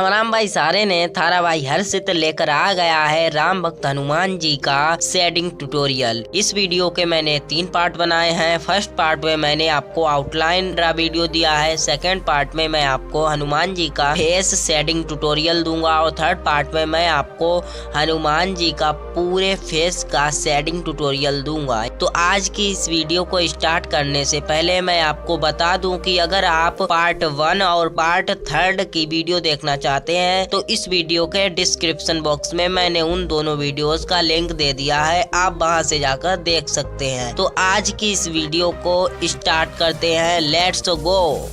राम राम भाई सारे ने थारा भाई हर्षित लेकर आ गया है राम भक्त हनुमान जी का शेडिंग ट्यूटोरियल। इस वीडियो के मैंने 3 पार्ट बनाए हैं। फर्स्ट पार्ट में मैंने आपको आउटलाइन वीडियो दिया है। सेकंड पार्ट में मैं आपको हनुमान जी का फेस शेडिंग ट्यूटोरियल दूंगा और थर्ड पार्ट में मैं आपको हनुमान जी का पूरे फेस का शेडिंग ट्यूटोरियल दूंगा। तो आज की इस वीडियो को स्टार्ट करने से पहले मैं आपको बता दूं कि अगर आप पार्ट 1 और पार्ट 3 की वीडियो देखना चाहते हैं तो इस वीडियो के डिस्क्रिप्शन बॉक्स में मैंने उन दोनों वीडियोस का लिंक दे दिया है, आप वहां से जाकर देख सकते हैं। तो आज की इस वीडियो को स्टार्ट करते हैं, लेट्स गो।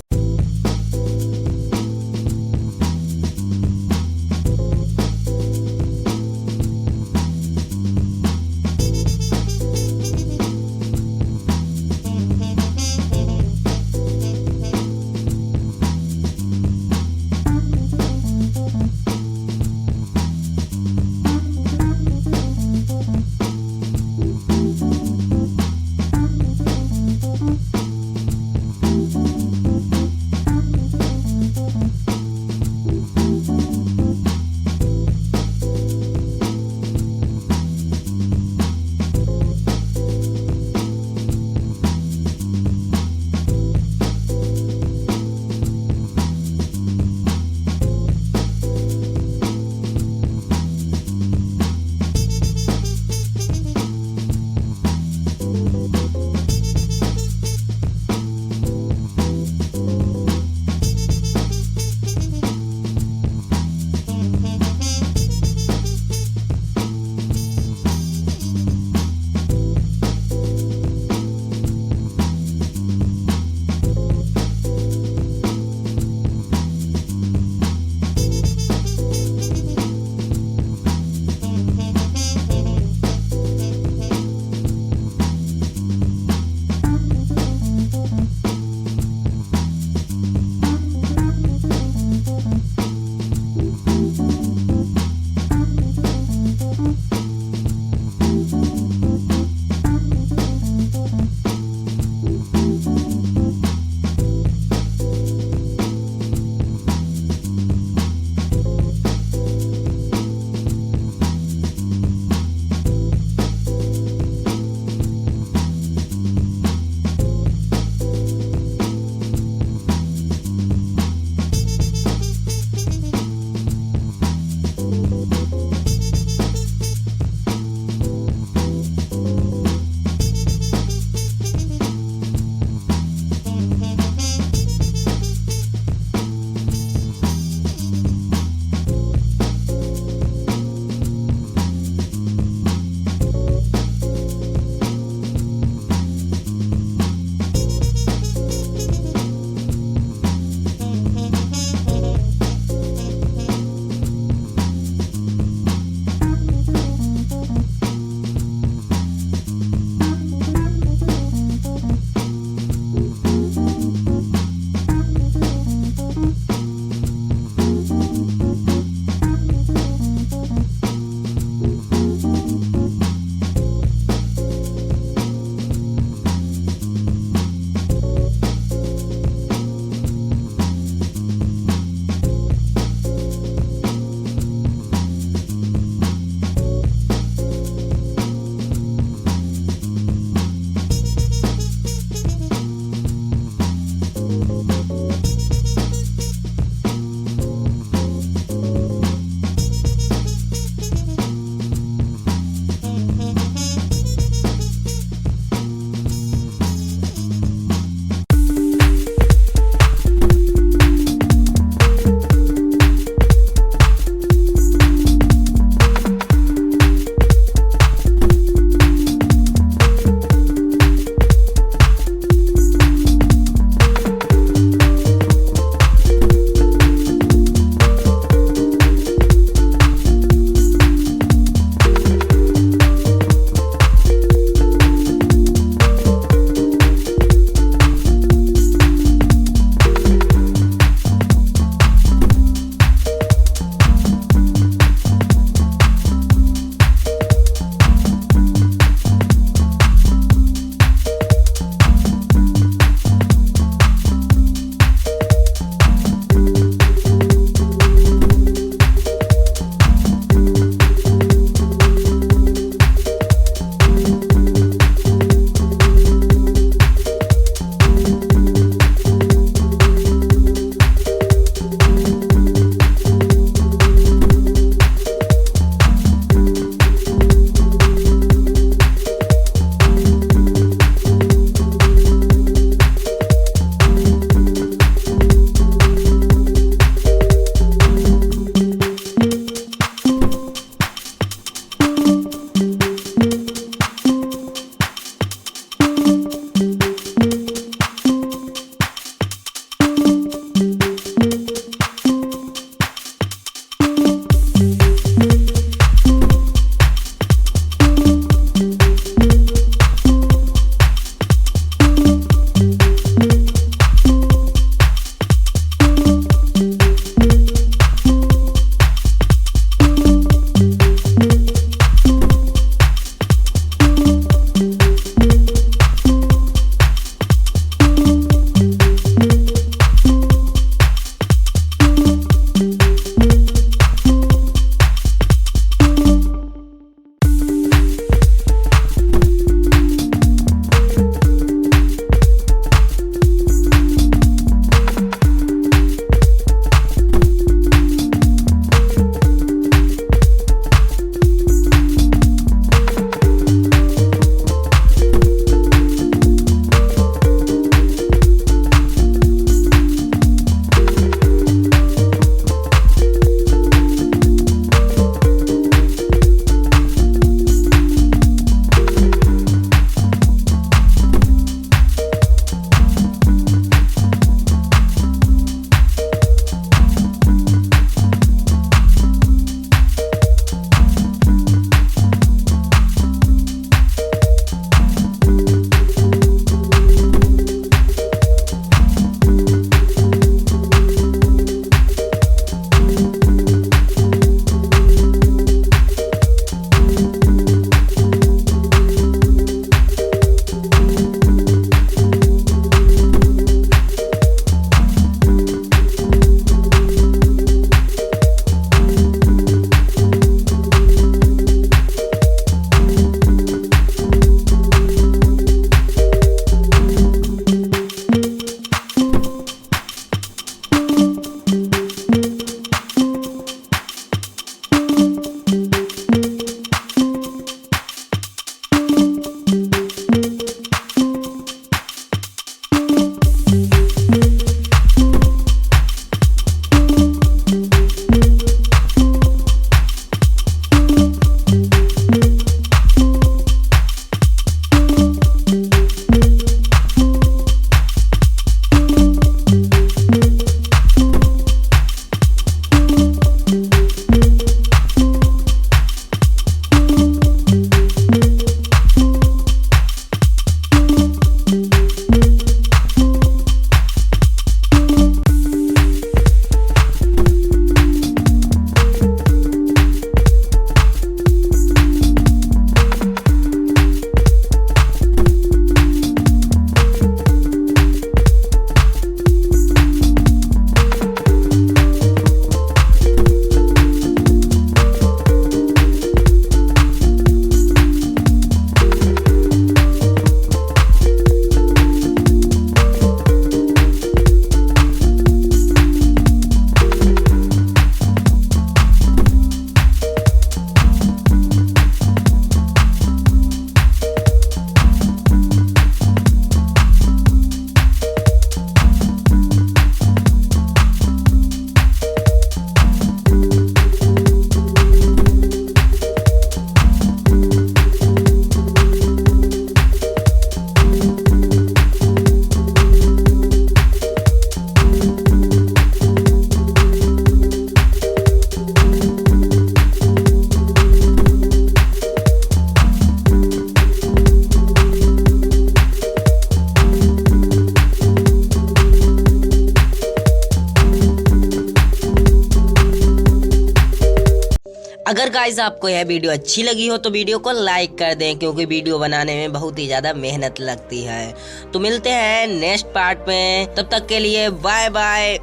अगर गाइस आपको यह वीडियो अच्छी लगी हो तो वीडियो को लाइक कर दें, क्योंकि वीडियो बनाने में बहुत ही ज्यादा मेहनत लगती है। तो मिलते हैं नेक्स्ट पार्ट में, तब तक के लिए बाय बाय।